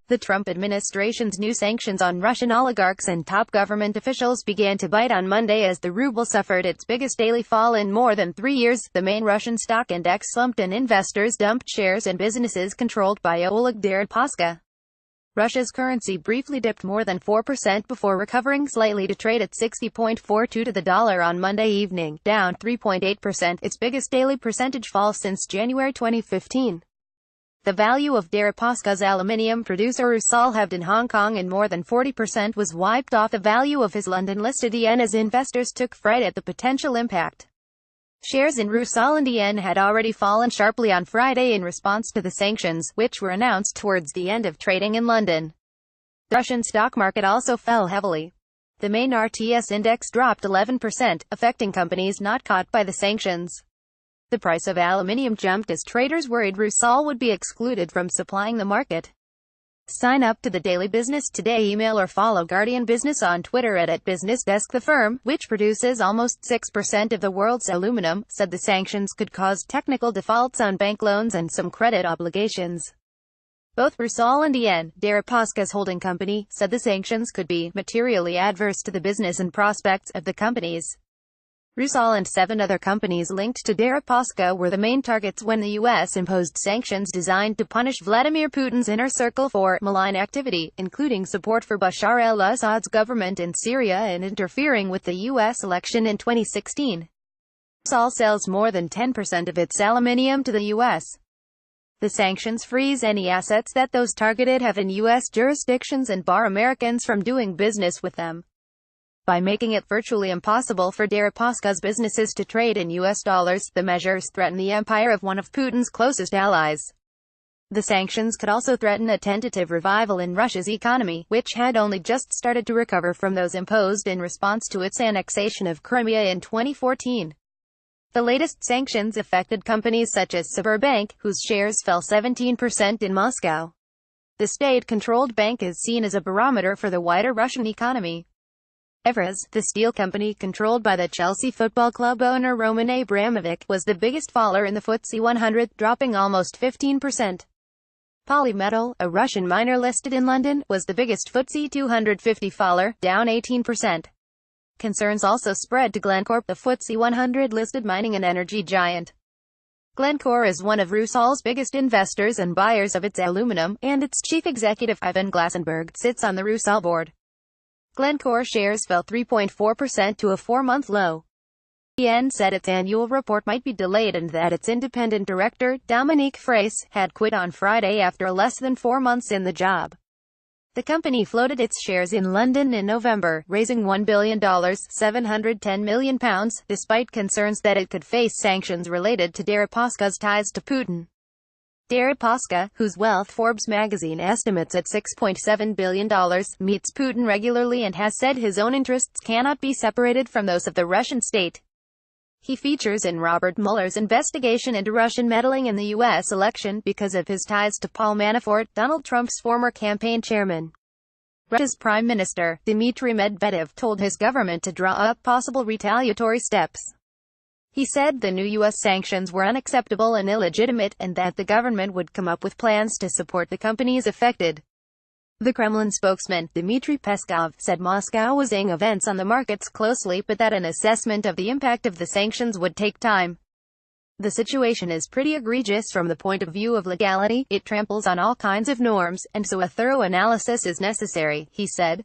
The Trump administration's new sanctions on Russian oligarchs and top government officials began to bite on Monday as the ruble suffered its biggest daily fall in more than 3 years. The main Russian stock index slumped and investors dumped shares in businesses controlled by Oleg Deripaska. Russia's currency briefly dipped more than 4% before recovering slightly to trade at 60.42 to the dollar on Monday evening, down 3.8%, its biggest daily percentage fall since January 2015. The value of Deripaska's aluminium producer Rusal halved in Hong Kong, and more than 40% was wiped off the value of his London-listed EN as investors took fright at the potential impact. Shares in Rusal and EN had already fallen sharply on Friday in response to the sanctions, which were announced towards the end of trading in London. The Russian stock market also fell heavily. The main RTS index dropped 11%, affecting companies not caught by the sanctions. The price of aluminium jumped as traders worried Rusal would be excluded from supplying the market. Sign up to the Daily Business Today email or follow Guardian Business on Twitter at @BusinessDesk. The firm, which produces almost 6% of the world's aluminum, said the sanctions could cause technical defaults on bank loans and some credit obligations. Both Rusal and EN, Deripaska's holding company, said the sanctions could be materially adverse to the business and prospects of the companies. Rusal and 7 other companies linked to Deripaska were the main targets when the U.S. imposed sanctions designed to punish Vladimir Putin's inner circle for malign activity, including support for Bashar al-Assad's government in Syria and interfering with the U.S. election in 2016. Rusal sells more than 10% of its aluminium to the U.S. The sanctions freeze any assets that those targeted have in U.S. jurisdictions and bar Americans from doing business with them. By making it virtually impossible for Deripaska's businesses to trade in U.S. dollars, the measures threaten the empire of one of Putin's closest allies. The sanctions could also threaten a tentative revival in Russia's economy, which had only just started to recover from those imposed in response to its annexation of Crimea in 2014. The latest sanctions affected companies such as Sberbank, whose shares fell 17% in Moscow. The state-controlled bank is seen as a barometer for the wider Russian economy. Evraz, the steel company controlled by the Chelsea Football Club owner Roman Abramovich, was the biggest faller in the FTSE 100, dropping almost 15%. Polymetal, a Russian miner listed in London, was the biggest FTSE 250 faller, down 18%. Concerns also spread to Glencore, the FTSE 100 listed mining and energy giant. Glencore is one of Rusal's biggest investors and buyers of its aluminum, and its chief executive, Ivan Glasenberg, sits on the Rusal board. Glencore shares fell 3.4% to a 4-month low. EN said its annual report might be delayed and that its independent director, Dominique Fraisse, had quit on Friday after less than 4 months in the job. The company floated its shares in London in November, raising $1 billion, £710 million, despite concerns that it could face sanctions related to Deripaska's ties to Putin. Deripaska, whose wealth Forbes magazine estimates at $6.7 billion, meets Putin regularly and has said his own interests cannot be separated from those of the Russian state. He features in Robert Mueller's investigation into Russian meddling in the U.S. election because of his ties to Paul Manafort, Donald Trump's former campaign chairman. Russia's Prime Minister, Dmitry Medvedev, told his government to draw up possible retaliatory steps. He said the new U.S. sanctions were unacceptable and illegitimate, and that the government would come up with plans to support the companies affected. The Kremlin spokesman, Dmitry Peskov, said Moscow was eyeing events on the markets closely but that an assessment of the impact of the sanctions would take time. The situation is pretty egregious from the point of view of legality, it tramples on all kinds of norms, and so a thorough analysis is necessary, he said.